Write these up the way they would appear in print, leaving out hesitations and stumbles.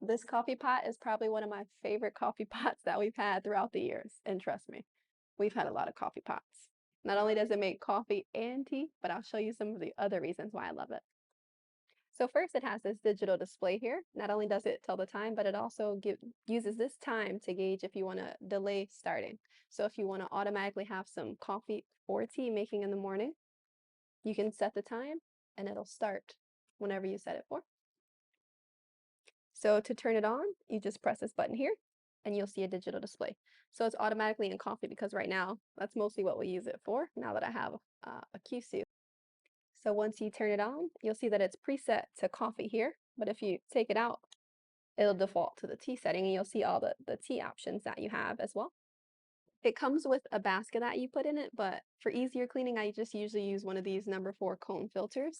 This coffee pot is probably one of my favorite coffee pots that we've had throughout the years. And trust me, we've had a lot of coffee pots. Not only does it make coffee and tea, but I'll show you some of the other reasons why I love it. So first, it has this digital display here. Not only does it tell the time, but it also uses this time to gauge if you want to delay starting. So if you want to automatically have some coffee or tea making in the morning, you can set the time and it'll start whenever you set it for. So to turn it on, you just press this button here and you'll see a digital display. So it's automatically in coffee because right now, that's mostly what we use it for now that I have a QC. So once you turn it on, you'll see that it's preset to coffee here. But if you take it out, it'll default to the tea setting and you'll see all the tea options that you have as well. It comes with a basket that you put in it, but for easier cleaning, I just usually use one of these number 4 cone filters.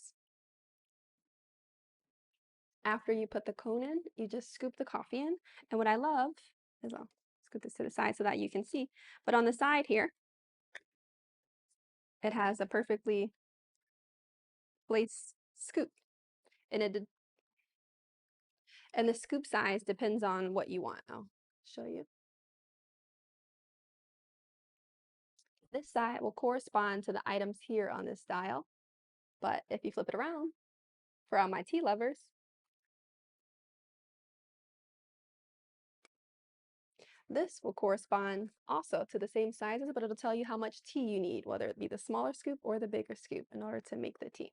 After you put the cone in, you just scoop the coffee in. And what I love is I'll scoop this to the side so that you can see. But on the side here, it has a perfectly placed scoop. And and the scoop size depends on what you want. I'll show you. This side will correspond to the items here on this dial. But if you flip it around, for all my tea lovers, this will correspond also to the same sizes, but it'll tell you how much tea you need, whether it be the smaller scoop or the bigger scoop in order to make the tea.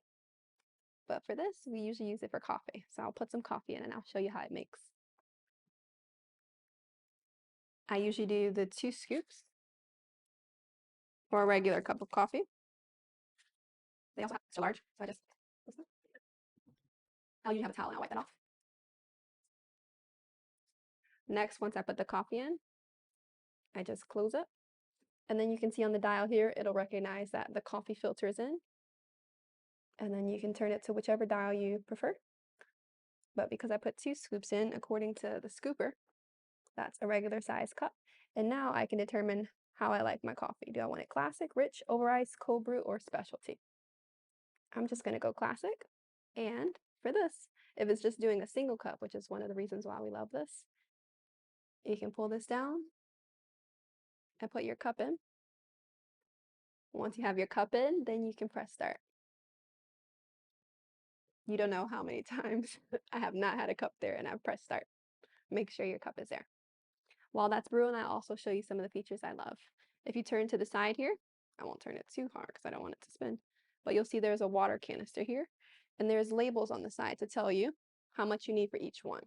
But for this, we usually use it for coffee. So I'll put some coffee in and I'll show you how it makes. I usually do the 2 scoops for a regular cup of coffee. They also have extra large, so I'll usually have a towel and I'll wipe that off. Next, once I put the coffee in, I just close it. And then you can see on the dial here, it'll recognize that the coffee filter is in. And then you can turn it to whichever dial you prefer. But because I put 2 scoops in, according to the scooper, that's a regular size cup. And now I can determine how I like my coffee. Do I want it classic, rich, over ice, cold brew, or specialty? I'm just going to go classic. And for this, if it's just doing a single cup, which is one of the reasons why we love this, you can pull this down and put your cup in. Once you have your cup in, then you can press start. You don't know how many times I have not had a cup there and I've pressed start. Make sure your cup is there. While that's brewing, I'll also show you some of the features I love. If you turn to the side here, I won't turn it too hard because I don't want it to spin, but you'll see there's a water canister here, and there's labels on the side to tell you how much you need for each one.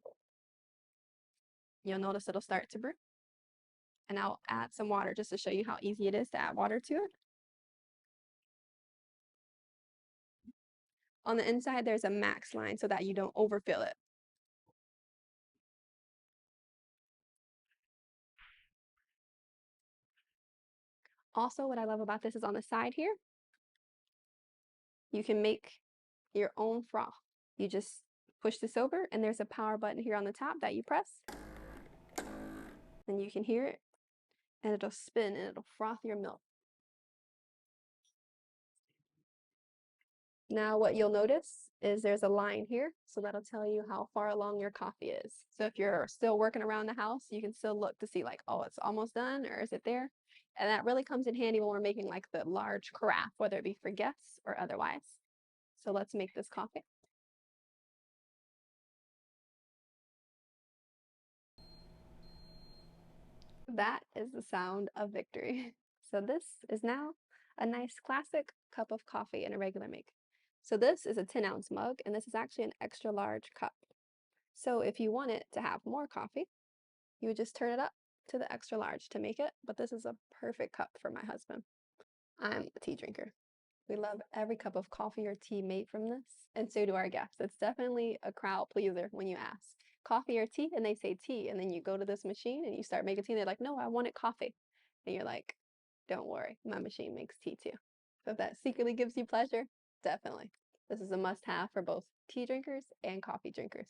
You'll notice it'll start to brew, and I'll add some water just to show you how easy it is to add water to it. On the inside, there's a max line so that you don't overfill it. Also, what I love about this is on the side here, you can make your own froth. You just push this over and there's a power button here on the top that you press. And you can hear it and it'll spin and it'll froth your milk. Now what you'll notice is there's a line here, so that'll tell you how far along your coffee is. So if you're still working around the house, you can still look to see like, oh, it's almost done, or is it there? And that really comes in handy when we're making like the large carafe, whether it be for guests or otherwise. So let's make this coffee. That is the sound of victory. So this is now a nice classic cup of coffee in a regular make. So this is a 10-ounce mug, and this is actually an extra large cup. So if you want it to have more coffee, you would just turn it up to the extra large to make it, but this is a perfect cup for my husband. I'm a tea drinker. We love every cup of coffee or tea made from this, and so do our guests. It's definitely a crowd pleaser when you ask coffee or tea, and they say tea, and then you go to this machine and you start making tea, and they're like, no, I wanted coffee. And you're like, don't worry, my machine makes tea too. So if that secretly gives you pleasure, definitely. This is a must-have for both tea drinkers and coffee drinkers.